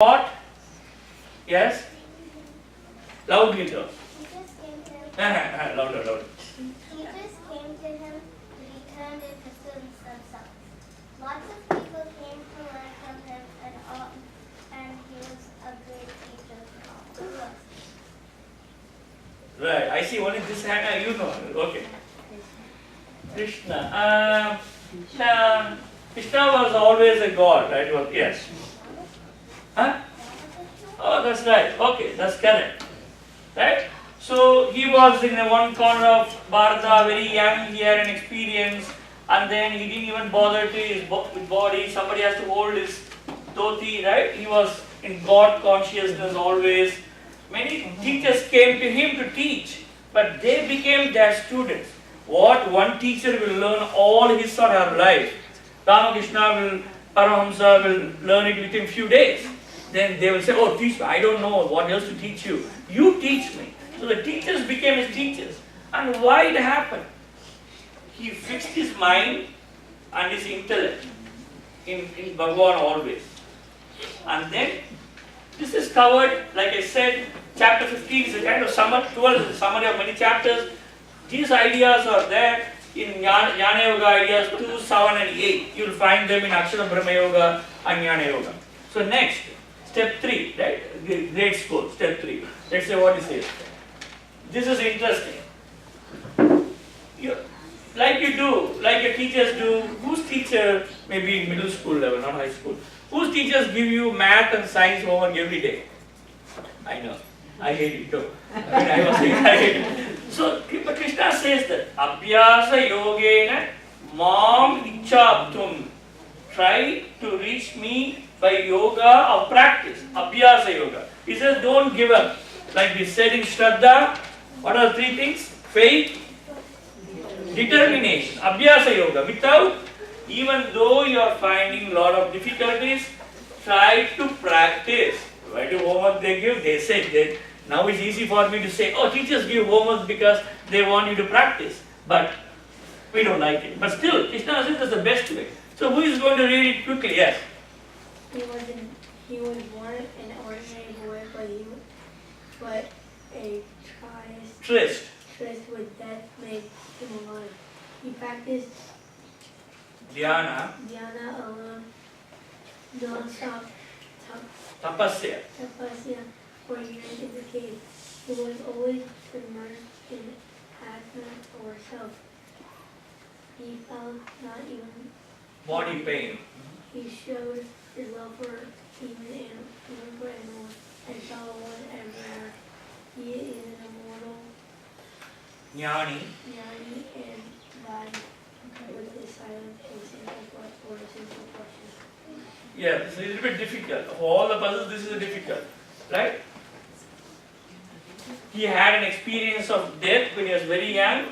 What? Yes? Loudly talk. Teachers came to him. Louder, louder. Teachers came to him, but he turned into students themselves. Lots of people came to learn from him, and he was a great teacher for all. Right, I see only this hand, you know. Okay. Krishna. Krishna was always a god, right? Well, yes. Huh? Oh, that's right. Okay, that's correct. Right? So he was in one corner of Bharata, very young, he had an experience, and then he didn't even bother to his body. Somebody has to hold his dhoti, right? He was in God consciousness always. Many teachers came to him to teach, but they became their students. What one teacher will learn all his or her life, Ramakrishna Paramahamsa will learn it within few days. Then they will say, oh, teach me. I don't know what else to teach you. You teach me. So the teachers became his teachers. And why it happened? He fixed his mind and his intellect in Bhagavan always. And then this is covered, like I said, chapter 15 is a kind of summary, 12 is a summary of many chapters. These ideas are there in Jnana Yoga ideas 2, 7 and 8. You will find them in Akshara Brahma Yoga and Jnana Yoga. So next, step 3, right? Grade school, step 3. Let's say what it says. This is interesting. Like you do, like your teachers do, whose teacher, maybe in middle school level, not high school, whose teachers give you math and science homework every day? I know. I hate it too. I was saying I hate it. So Krishna says that Abhyasa yogena mam ichaptum. Try to reach me by yoga of practice. Abhyasa yoga. He says don't give up. Like we said in Shraddha, what are 3 things? Faith, determination. Abhyasa yoga. Without, even though you are finding a lot of difficulties, try to practice. Why do homework they give? They say now it's easy for me to say, oh, teachers give homework because they want you to practice. But we don't like it. But still, Krishna says that's the best way. So who is going to read it quickly? Yes. He was born an ordinary boy, but a tryst with death made him alive. He practiced Dhyana, alone, non-stop tapasya. for years in the cave. He was always immersed in asana or self. He felt not even Body pain. He showed his love for even for animals and saw one everywhere. He is an immortal Jnani. and died with his silent and simple for a simple question. Yeah, it's a little bit difficult. Of all the puzzles, this is difficult. Right? He had an experience of death when he was very young.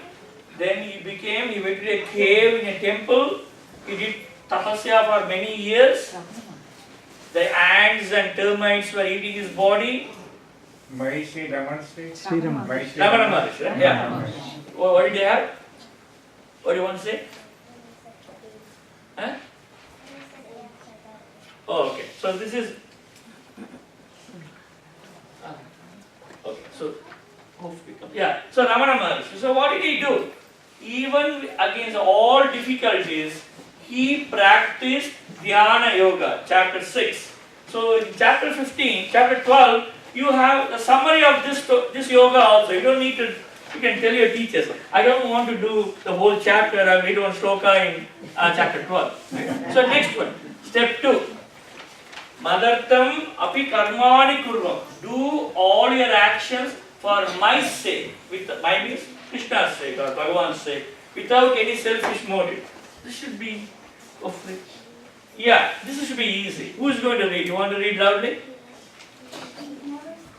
Then he went to a cave in a temple. He did tapasya for many years. The ants and termites were eating his body. Maharishi, Ramana Maharishi, right? Yeah. What did they have? What do you want to say? Huh? Oh, okay. So this is. Okay. So yeah. So Ramana Maharishi. So what did he do? Even against all difficulties, he practiced Dhyana Yoga, chapter 6. So in chapter 15, chapter 12, you have the summary of this yoga also. You don't need to, you can tell your teachers, I don't want to do the whole chapter, I read one shloka in chapter 12. Right? So next one, step 2. Madartam api karmani kurvam. Do all your actions for my sake. With my means Krishna's sake or Bhagavan's sake. Without any selfish motive. This should be, hopefully. Yeah, this should be easy. Who is going to read? You want to read loudly?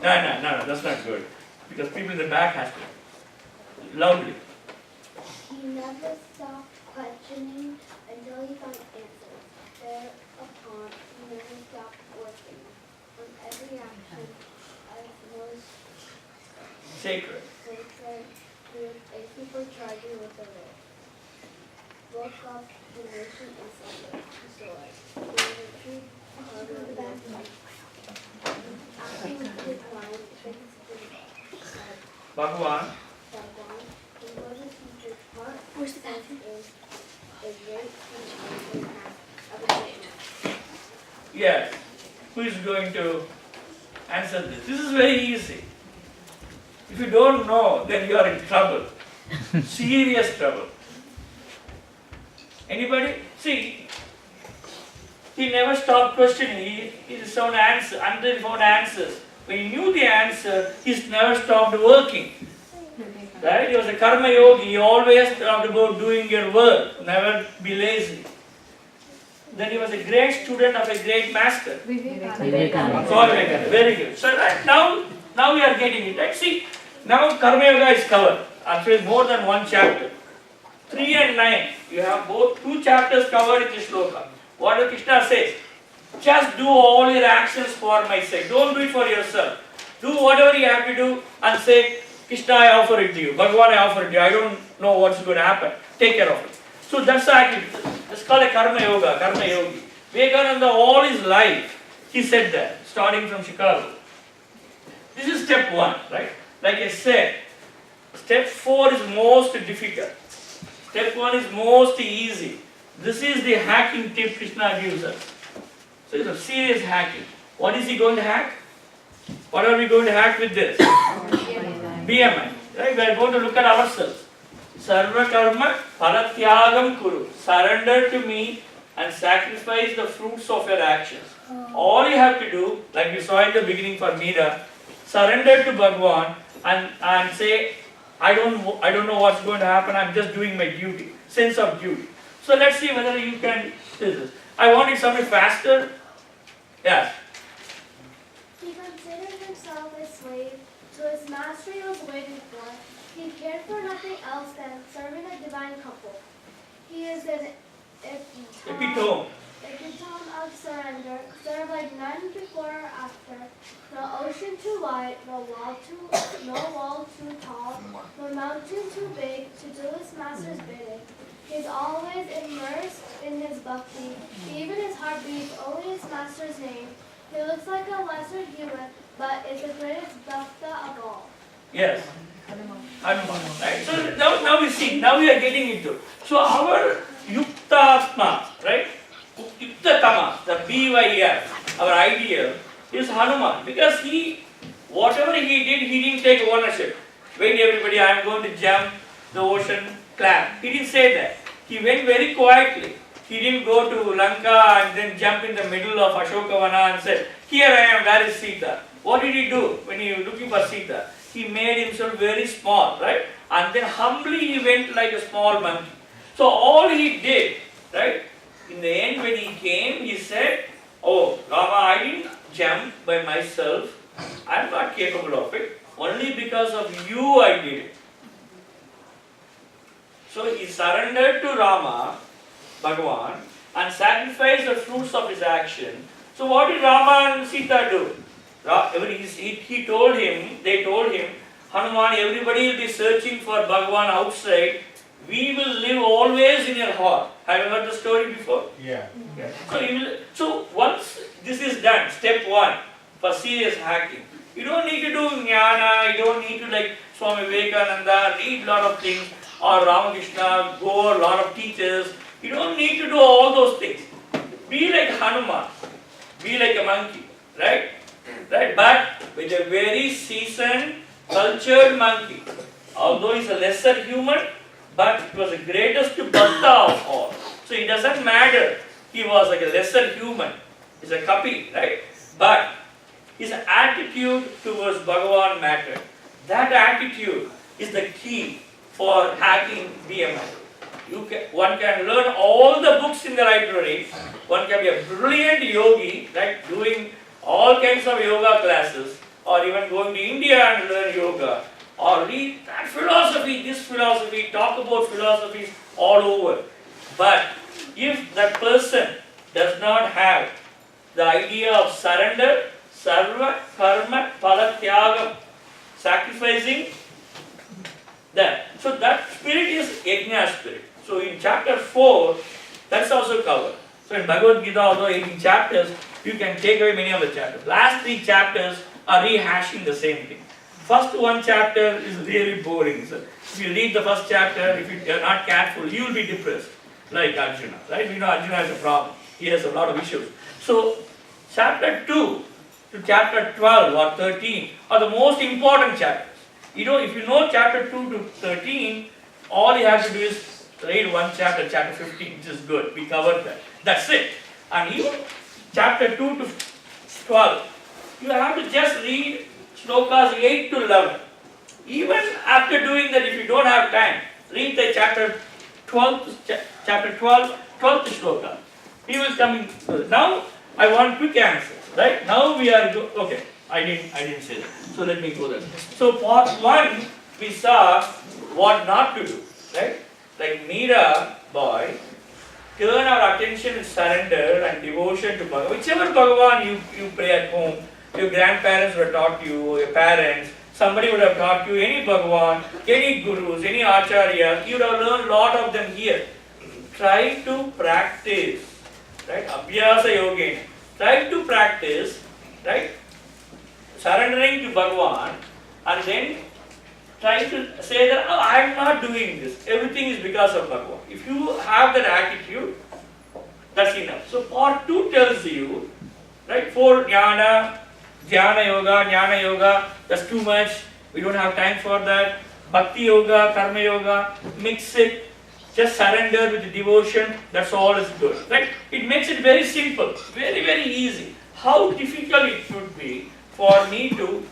No, that's not good. Because people in the back have to. Loudly. He never stopped questioning until he found answers. Thereupon, he never stopped working on every action as was Sacred. He was a supercharger with the Lord. Woke up the nation in slumber. He was a true father of Bhagavan. Bhagwan, teacher's heart Where's the pen? is a great teacher in of a saint. Yes. Who is going to answer this? This is very easy. If you don't know, then you are in trouble. Serious trouble. Anybody? See, he never stopped questioning. He found answers. Until he found answers. When he knew the answer, he's never stopped working. Right? He was a karma yogi. He always talked about doing your work. Never be lazy. Then he was a great student of a great master. Vivekananda. Sorry, very good. So right, now we are getting it. Right? See, now Karma Yoga is covered. Actually, more than one chapter. 3 and 9. You have both 2 chapters covered in this shloka. What does Krishna says? Just do all your actions for my sake. Don't do it for yourself. Do whatever you have to do and say, Krishna, I offer it to you. Bhagavan, I offer it to you. I don't know what's going to happen. Take care of it. So that's the activity. That's called a Karma Yoga, Karma Yogi. Vivekananda, all his life, he said that, starting from Chicago. This is step 1, right? Like I said, step 4 is most difficult. Step 1 is most easy. This is the hacking tip Krishna gives us. So it's a serious hacking. What is he going to hack? What are we going to hack with this? BMI. Right? We are going to look at ourselves. Sarva karma paratyagam kuru. Surrender to me and sacrifice the fruits of your actions. All you have to do, like we saw in the beginning for Meera, surrender to Bhagavan and say, I don't know what's going to happen, I'm just doing my duty. Sense of duty. So let's see whether you can do this. I want it something faster. Yes. He considered himself a slave to his master he was waiting for. He cared for nothing else than serving a divine couple. He is an Epitome. epitome of surrender, served like none before or after. No ocean too wide, no wall too tall, no mountain too big to do his master's bidding. He is always immersed in his bhakti. Even his heart beats only his master's name. He looks like a lesser human, but is the greatest bhakta of all. Yes. Hanuman. Right? So now we see, now we are getting into. So our Yuktatma, right? Yuktatama, the BYF, our ideal, is Hanuman. Because whatever he did, he didn't take ownership. Wait everybody, I am going to jump the ocean, clap. He didn't say that. He went very quietly. He didn't go to Lanka and then jump in the middle of Ashokavana and said, here I am, where is Sita? What did he do when he was looking for Sita? He made himself very small, right? And then humbly he went like a small monkey. So all he did, right? In the end when he came, he said, oh Rama, I didn't jump by myself. I am not capable of it. Only because of you I did it. So he surrendered to Rama, Bhagavan, and sacrificed the fruits of his action. So what did Rama and Sita do? They told him, Hanuman, everybody will be searching for Bhagavan outside. We will live always in your heart. Have you heard the story before? Yeah. So once this is done, step 1 for serious hacking. You don't need to do jnana, you don't need to like Swami Vivekananda, read a lot of things, or Ramakrishna, go a lot of teachers. You don't need to do all those things. Be like Hanuman. Be like a monkey. Right? But with a very seasoned, cultured monkey. Although he's a lesser human, but he was the greatest bhakta of all. So it doesn't matter. He was like a lesser human. He's a kapi, right? But his attitude towards Bhagavan mattered. That attitude is the key for hacking BMI. One can learn all the books in the library. One can be a brilliant yogi, right? Doing all kinds of yoga classes, or even going to India and learn yoga, or read that philosophy, this philosophy, talk about philosophies all over. But if that person does not have the idea of surrender, sarva, karma, palatyagam, sacrificing that. So that spirit is yajna spirit. So in chapter 4, that's also covered. So in Bhagavad Gita, although 18 chapters, you can take away many of the chapters. Last 3 chapters are rehashing the same thing. First one chapter is really boring. So if you read the first chapter, if you are not careful, you will be depressed, like Arjuna. Right? We know Arjuna has a problem. He has a lot of issues. So chapter 2 to chapter 12 or 13 are the most important chapters. You know, if you know chapter 2 to 13, all you have to do is read one chapter, chapter 15, which is good. We covered that. That's it. And even chapter 2 to 12, you have to just read slokas 8 to 11. Even after doing that, if you don't have time, read the chapter 12 to chapter 12, 12th shloka. He will come in. Now, I want quick answers. Right? Now we are okay. I didn't say that. So let me go there. So part 1 we saw what not to do. Right? Like Meera boy, turn our attention and surrender and devotion to Bhagavan. Whichever Bhagavan you pray at home, your grandparents would have taught you, your parents, somebody would have taught you, any Bhagavan, any gurus, any acharyas, you would have learned a lot of them here. Try to practice. Right? Abhyasa yogena. Try to practice, right? Surrendering to Bhagavan, and then try to say that, oh, I am not doing this. Everything is because of Bhagavan. If you have that attitude, that's enough. So part 2 tells you, right? 4 jnana, jnana yoga, that's too much. We don't have time for that. Bhakti yoga, karma yoga, mix it. Just surrender with devotion, that's all is good. Right? It makes it very simple, very, very easy. How difficult it should be for me to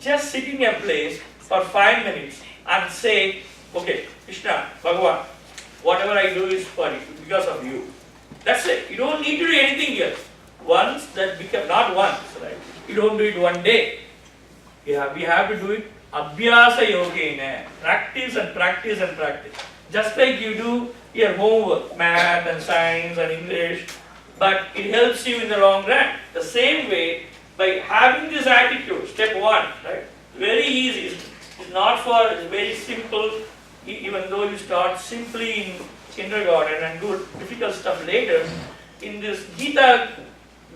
just sit in a place for 5 minutes and say, okay, Krishna, Bhagavan, whatever I do is for you, because of you. That's it. You don't need to do anything else. Once that becomes, not once, right? You don't do it one day. We have to do it abhyasa yogena. Practice and practice and practice. Just like you do your homework, math and science and English, but it helps you in the long run. The same way, by having this attitude, step 1, right? Very easy. It's not for, it's very simple, even though you start simply in kindergarten and do difficult stuff later. In this Gita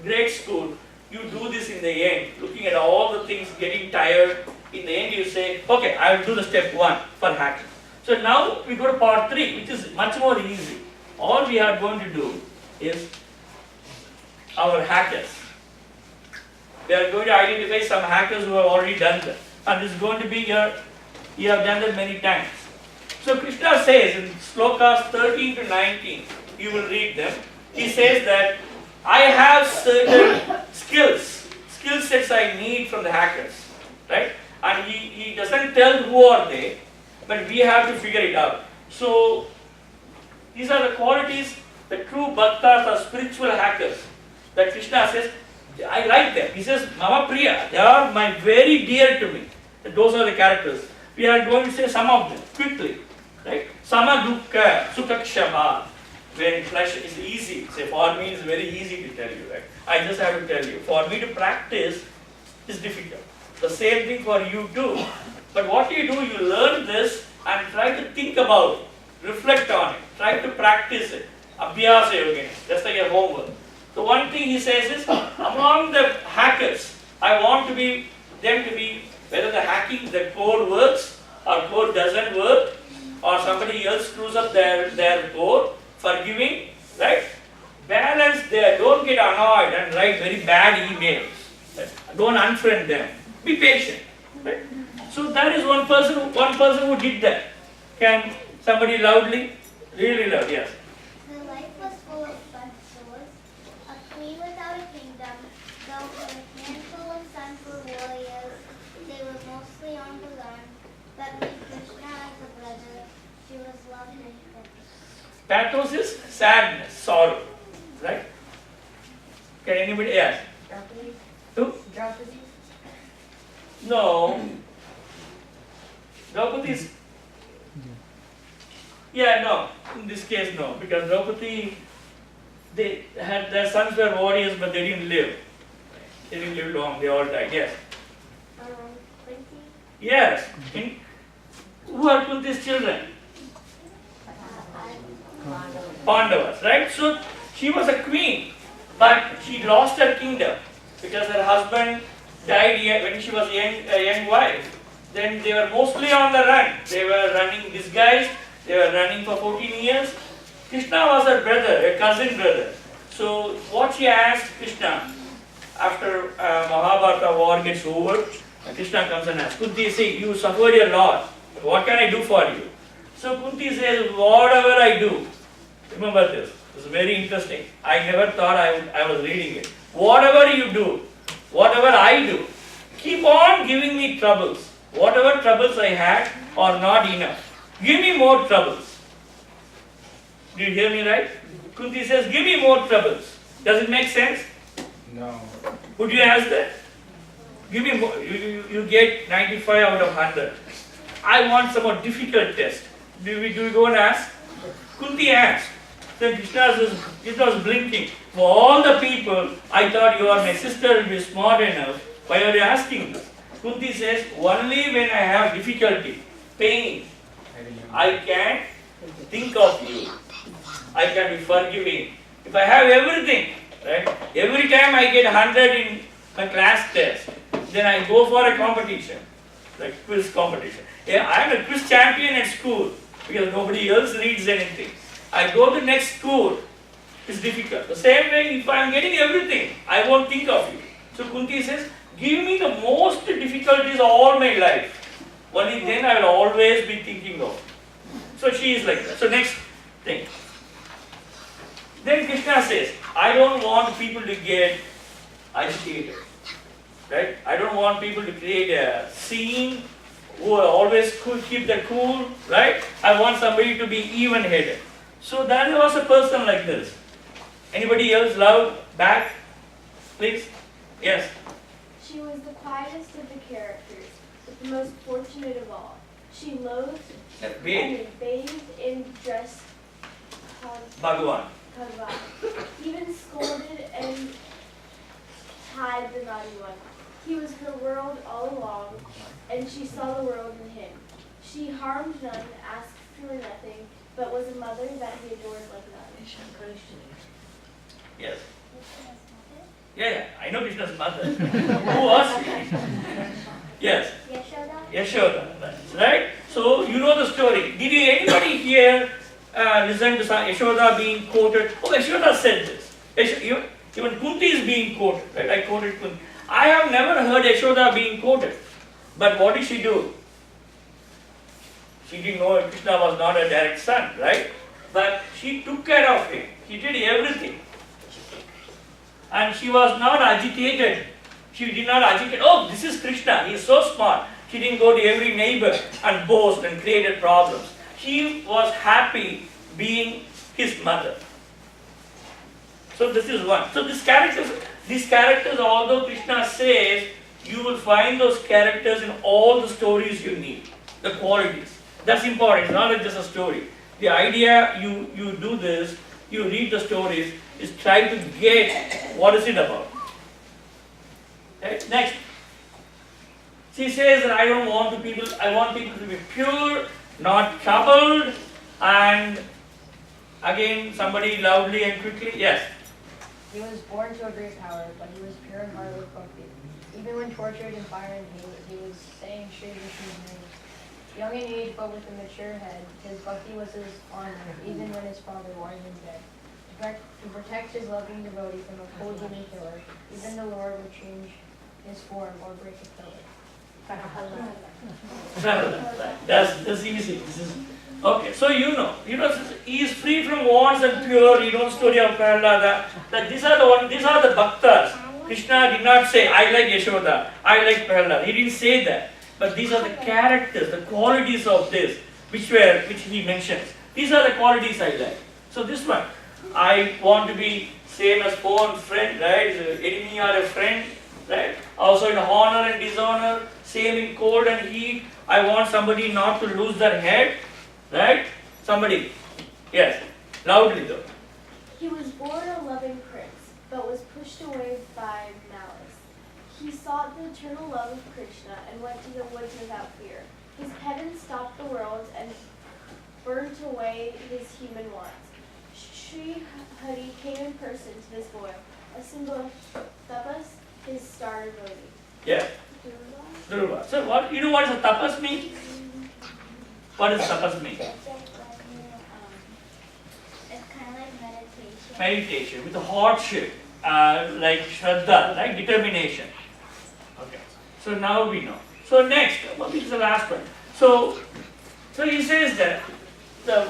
grade school, you do this in the end, looking at all the things, getting tired. In the end, you say, okay, I will do the step 1 for hacking. So now we go to part 3, which is much more easy. All we are going to do is our hackers. We are going to identify some hackers who have already done that. And this is going to be your, you have done that many times. So Krishna says in slokas 13 to 19, you will read them. He says that I have certain skill sets I need from the hackers. Right? And he doesn't tell who are they, but we have to figure it out. So, these are the qualities, the true bhaktas or spiritual hackers that Krishna says, I like them. He says, Mama Priya, they are very dear to me. Those are the characters. We are going to say some of them quickly. Right? Sama dukkha, sukha kshama. When flesh is easy. Say, for me it's very easy to tell you. Right? I just have to tell you. For me to practice is difficult. The same thing for you too. But what you do, you learn this and try to think about it, reflect on it, try to practice it. Abhyasa yogena, just like your homework. So one thing he says is, among the hackers, I want them to be, whether the code works or code doesn't work, or somebody else screws up their code, forgiving, right? Balance there, don't get annoyed and write very bad emails. Right? Don't unfriend them. Be patient. Right? So that is one person who did that. Can somebody loudly? Really loud, yes. The life was full of fun swords, a queen without a kingdom, though with a handful of sons were warriors, they were mostly on the run, but with Krishna as a brother, she was loved and happy. Pathos is sadness, sorrow, right? Can anybody ask? Who? No. Draupadi's. Yeah, no. In this case, no. Because Draupadi, their sons were warriors, but they didn't live. They didn't live long. They all died. Yes. Quincy? Yes. Who are Kunti's children? Pandavas, right? So she was a queen, but she lost her kingdom because her husband died when she was a young wife. Then they were mostly on the run. They were running disguised. They were running for 14 years. Krishna was her brother, a cousin brother. So what she asked Krishna, after Mahabharata war gets over, Krishna comes and asks, Kunti, say, you suffered a lot. What can I do for you? So Kunti says, whatever I do. Remember this. This is very interesting. I never thought I was reading it. Whatever you do, whatever I do, keep on giving me troubles. Whatever troubles I had are not enough. Give me more troubles. Do you hear me right? Kunti says, give me more troubles. Does it make sense? No. Would you ask that? Give me more. You get 95 out of 100. I want some more difficult test. Do we go and ask? Kunti asked. Then Krishna was blinking. For all the people, I thought you are my sister will be smart enough. Why are you asking this? Kunti says, only when I have difficulty, pain, I can think of you. I can be forgiving. If I have everything, right? Every time I get 100 in my class test, then I go for a competition, like quiz competition. Yeah, I am a quiz champion at school because nobody else reads anything. I go to next school, it's difficult. The same way, if I am getting everything, I won't think of you. So Kunti says, give me the most difficulties all my life. Only then I will always be thinking of. So she is like that. So next thing. Then Krishna says, I don't want people to get agitated. Right? I don't want people to create a scene who are always cool, keep their cool. Right? I want somebody to be even-headed. So there was a person like this. Anybody else loud? Back? Please? Yes. She was the quietest of the characters, but the most fortunate of all. She loathed and bathed in dress Bhagavan. Even scolded and tied the naughty one. He was her world all along, and she saw the world in him. She harmed none, asked for nothing, but was a mother that he adored like none. Yes. Yeah, I know Krishna's mother. Who was she? Yes. Yashoda? Yashoda. Right? So you know the story. Did anybody here listen to Yashoda being quoted? Oh, Yashoda said this. Even Kunti is being quoted. Right? I quoted Kunti. I have never heard Yashoda being quoted. But what did she do? She didn't know Krishna was not a direct son, right? But she took care of him. She did everything. And she was not agitated. She did not agitate. Oh, this is Krishna. He is so smart. She didn't go to every neighbor and boast and created problems. She was happy being his mother. So this is one. So these characters, although Krishna says, you will find those characters in all the stories you need. The qualities. That's important. It's not just a story. The idea you do this, you read the stories, is try to get what is it about. Right? Next. She says that I want people to be pure, not troubled, and again somebody loudly and quickly. Yes. He was born to a great power, but he was pure in heart with Bhakti. Even when tortured in fire and hate, he was saying Shri Vishnu's name. Young in age, but with a mature head, his Bhakti was his honor, even when his father wanted him dead. To protect his loving devotee from a cold human killer, even the Lord would change his form or break a pillar. That's easy. This is okay. So you know, he is free from wants and pure. You know the story of Prahlada. That these are the bhaktas. Krishna did not say, I like Yashoda, I like Prahlada. He didn't say that. But these are the characters, the qualities of this, which he mentions. These are the qualities I like. So this one, I want to be same as foe and friend, right? Enemy or a friend, right? Also in honor and dishonor, same in cold and heat. I want somebody not to lose their head, right? Somebody, yes, loudly though. He was born a loving prince, but was pushed away by malice. He sought the eternal love of Krishna and went to the woods without fear. His penance stopped the world and burnt away his human wants. Sri Hari came in person to this boy, a symbol of tapas, his star devotee. Yeah. Dhruva. So what you know what is a tapas mean? What does tapas mean? It's kind of like meditation. Meditation with a hardship, like Shraddha, like determination. Okay. So now we know. So next, what is the last one? So he says that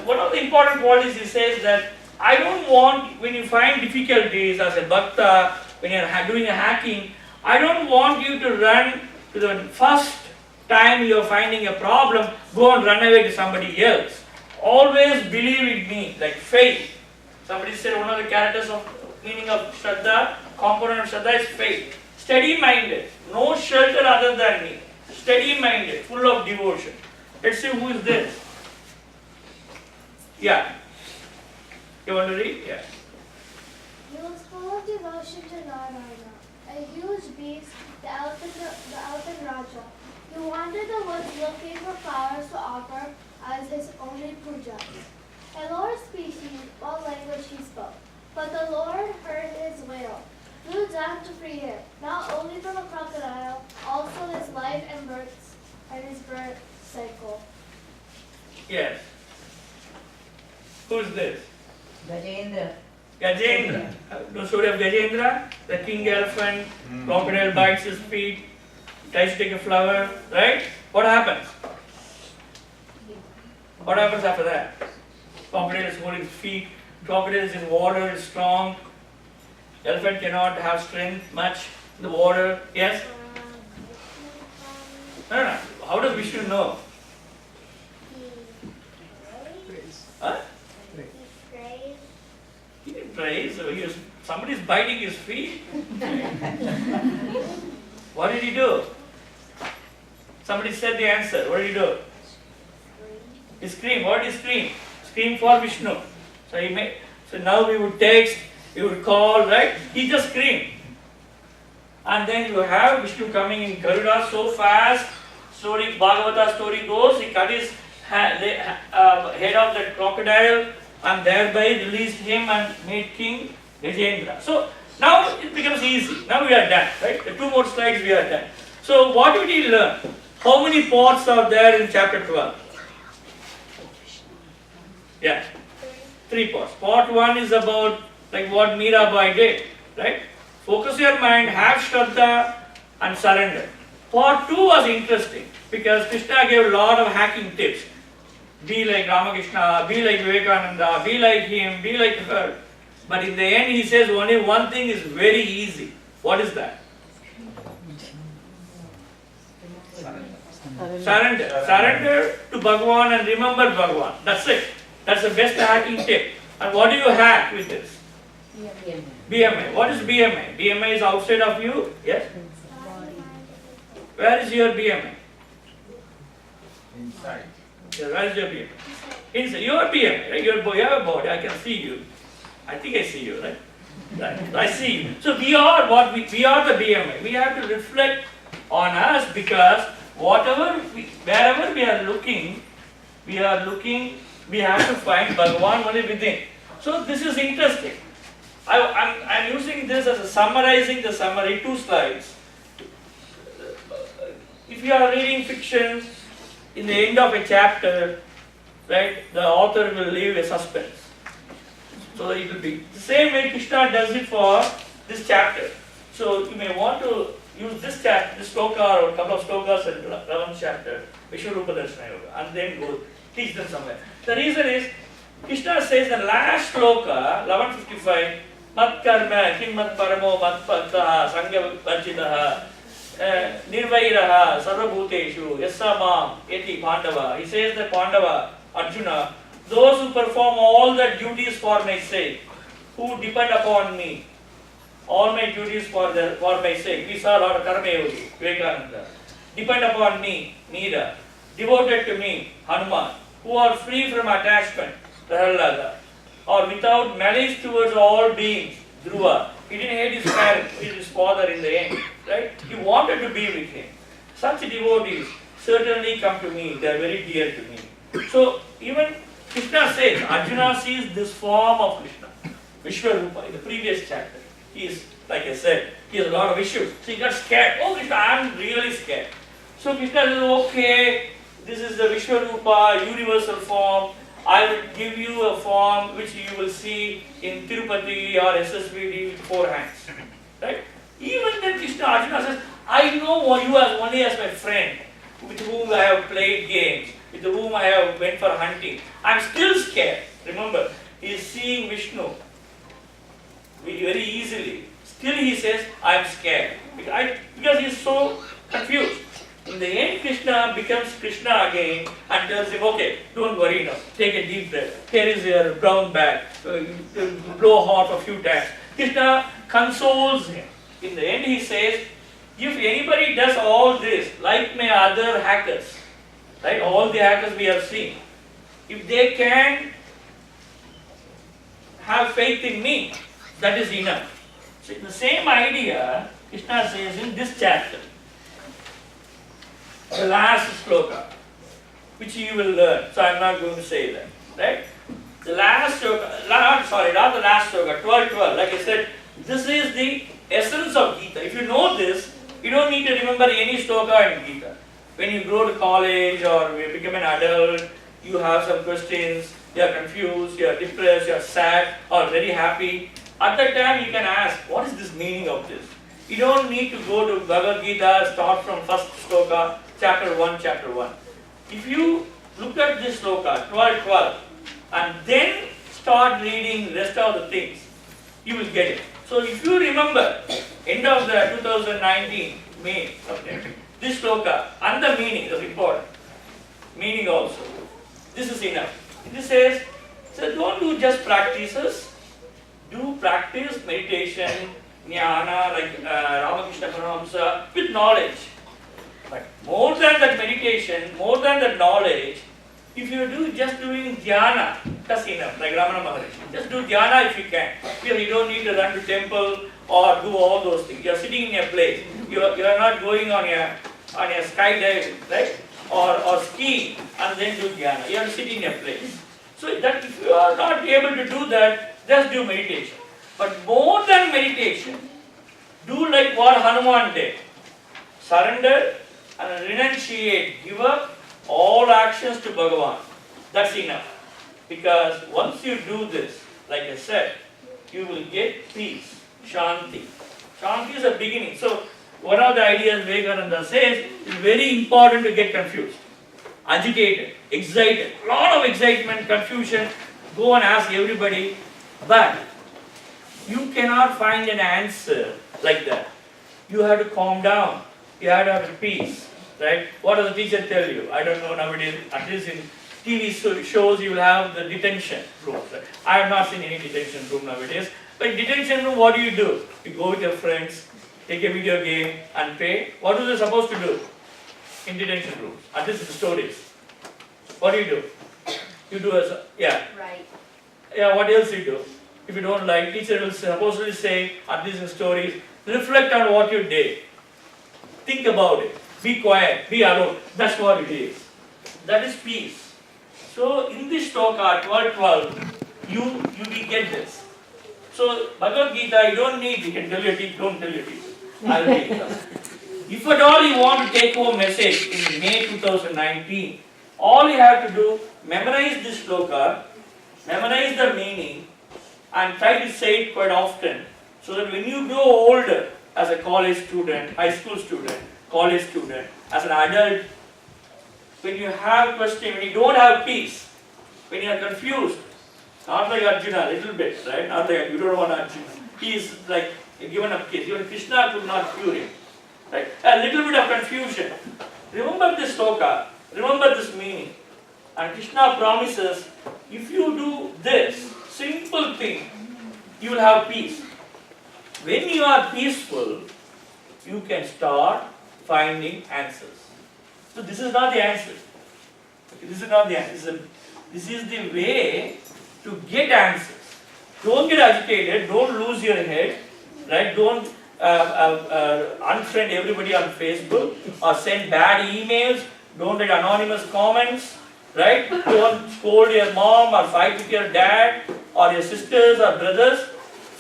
one of the important qualities he says that I don't want, when you find difficulties as a bhakta, when you are doing a hacking, I don't want you to run to the first time you are finding a problem, go and run away to somebody else. Always believe in me, like faith. Somebody said one of the characters of meaning of Shraddha, component of Shraddha is faith. Steady-minded, no shelter other than me. Steady-minded, full of devotion. Let's see who is this. Yeah. You want to read? Yeah. He was full of devotion to Narayana, a huge beast, the elephant Raja. He wandered the woods looking for flowers to offer as his only pujas. A lower species, what language he spoke, but the Lord heard his wail, flew down to free him, not only from a crocodile, also his life and his birth cycle. Yes. Who's this? Gajendra. Gajendra. The story of Gajendra, the king elephant, crocodile bites his feet, tries to take a flower, right? What happens? What happens after that? Crocodile is holding his feet, crocodile is in water, is strong, elephant cannot have strength much in the water. Yes? No. How does Vishnu know? Huh? He didn't pray, so somebody's biting his feet. What did he do? Somebody said the answer. What did he do? He screamed. What did he scream? Scream for Vishnu. So now we would text, we would call, right? He just screamed. And then you have Vishnu coming in Garuda so fast. Bhagavata story goes, he cut his head of the crocodile and thereby released him and made King Gajendra. So now it becomes easy. Now we are done, right? The 2 more slides we are done. So what did he learn? How many parts are there in chapter 12? Yeah, 3 parts. Part 1 is about like what Mirabai did, right? Focus your mind, have Shraddha and surrender. Part 2 was interesting because Krishna gave a lot of hacking tips. Be like Ramakrishna, be like Vivekananda, be like him, be like her. But in the end he says only one thing is very easy. What is that? Surrender. Surrender to Bhagavan and remember Bhagavan. That's it. That's the best hacking tip. And what do you hack with this? BMI. What is BMI? BMI is outside of you? Yes? Where is your BMI? Inside. Yeah, where is your BMI? Inside. Your BMI, right? You have a body. I can see you. I think I see you, right? Right. I see you. So we are what we are the BMI. We have to reflect on us because wherever we are looking, we have to find Bhagavan only within. So this is interesting. I'm using this as a summarizing the summary, 2 slides. If you are reading fiction, in the end of a chapter, right, the author will leave a suspense. So it will be the same way Krishna does it for this chapter. So you may want to use this chapter, this sloka or a couple of slokas in 11th chapter, Vishwarupa Darshana Yoga, and then go teach them somewhere. The reason is, Krishna says the last sloka, 1155, Mat karma, kim mat paramo, mat pantaha, sangha varjitaha, nirvairaha, sarvabhuteshu, yasamam, eti Pandava. He says that Pandava, Arjuna, those who perform all the duties for my sake, who depend upon me, all my duties for my sake. We saw Lord Karma Yogi, Vivekananda. Depend upon me, Meera. Devoted to me, Hanuman. Who are free from attachment, Prahalada. Or without malice towards all beings, Dhruva. He didn't hate his parents, his father in the end. Right? He wanted to be with him. Such devotees certainly come to me. They are very dear to me. So even Krishna says, Arjuna sees this form of Krishna, Vishwarupa, in the previous chapter. He is, like I said, he has a lot of issues. So he got scared. Oh Krishna, I am really scared. So Krishna says, okay, this is the Vishwarupa, universal form. I will give you a form which you will see in Tirupati or SSVD with 4 hands. Right? Even then Krishna Arjuna says, I know you as only as my friend, with whom I have played games, with whom I have went for hunting. I am still scared. Remember, he is seeing Vishnu very easily. Still he says, I am scared. Because he is so confused. In the end, Krishna becomes Krishna again and tells him, okay, don't worry now, take a deep breath. Here is your brown bag, blow hot a few times. Krishna consoles him. In the end, he says, if anybody does all this, like my other hackers, right, all the hackers we have seen, if they can have faith in me, that is enough. So, the same idea, Krishna says in this chapter, the last sloka, which you will learn. So I am not going to say that. Right? The last sloka, not the last sloka, 12:12. Like I said, this is the essence of Gita. If you know this, you don't need to remember any sloka in Gita. When you go to college or you become an adult, you have some questions, you are confused, you are depressed, you are sad or very happy. At that time you can ask, what is this meaning of this? You don't need to go to Bhagavad Gita, start from first sloka, chapter 1. If you look at this sloka, 12:12, and then start reading rest of the things, you will get it. So if you remember, end of the 2019 May, this sloka and the meaning is important. Meaning also. This is enough. This says, so don't do just practices, do practice, meditation, jnana, like Ramakrishna Paramahamsa, with knowledge. But more than that meditation, more than that knowledge, if you do just doing dhyana, that's enough, like Ramana Maharishi. Just do dhyana if you can. Because you don't need to run to temple or do all those things. You are sitting in a place. You are not going on a skydiving, right? Or ski and then do dhyana. You have to sit in a place. So that if you are not able to do that, just do meditation. But more than meditation, do like what Hanuman did. Surrender and renunciate, give up all actions to Bhagavan. That's enough. Because once you do this, like I said, you will get peace, Shanti. Shanti is a beginning. So, one of the ideas Vivekananda says, it's very important to get confused, agitated, excited, a lot of excitement, confusion, go and ask everybody, but you cannot find an answer like that. You have to calm down, you have to have peace, right? What does the teacher tell you? I don't know nowadays, at least in TV shows you will have the detention room. Right? I have not seen any detention room nowadays, but in detention room what do? You go with your friends, take a video game and pray. What are they supposed to do in detention rooms? At least in the stories. What do? You do as, Right. Yeah, what else you do? If you don't like, teacher will supposedly say, at least in stories, reflect on what you did. Think about it. Be quiet. Be alone. That's what it is. That is peace. So in this sloka 12:12, you will get this. So Bhagavad Gita, you don't need, you can tell your teacher, don't tell your teacher. I'll read it. If at all you want to take home message in May 2019, all you have to do, memorize this sloka, memorize the meaning, and try to say it quite often, so that when you grow older, as a college student, high school student, college student, as an adult, when you have question, when you don't have peace, when you are confused, not like Arjuna, a little bit, right? Not like you don't want Arjuna. He is like given up case. Even Krishna could not cure him. Right? A little bit of confusion. Remember this sloka, remember this meaning. And Krishna promises, if you do this simple thing, you will have peace. When you are peaceful, you can start finding answers. So this is not the answer. Okay, this is not the answer. This is the way to get answers. Don't get agitated. Don't lose your head. Right? Don't unfriend everybody on Facebook or send bad emails. Don't write anonymous comments. Right? Don't scold your mom or fight with your dad or your sisters or brothers.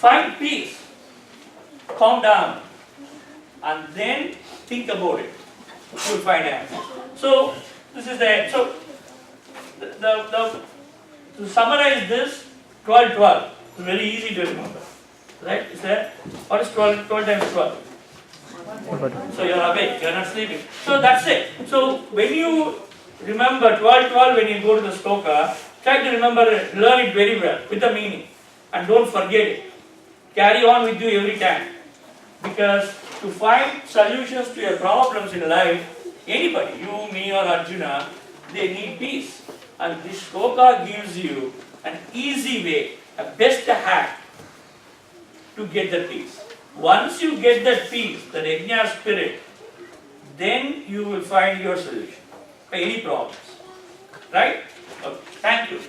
Find peace. Calm down. And then think about it. you will find answer. So this is the so to summarize this 12 12. It's very easy to remember. Right? Is that what is 12 times 12? So you are awake, you are not sleeping. So that's it. So when you remember 12 12 when you go to the sloka, try to remember it, learn it very well with the meaning and don't forget it. Carry on with you every time. Because to find solutions to your problems in life, anybody, you, me or Arjuna, they need peace. And this sloka gives you an easy way, a best hack to get the peace. Once you get that peace, that yajna spirit, then you will find your solution for any problems. Right? Okay. Thank you.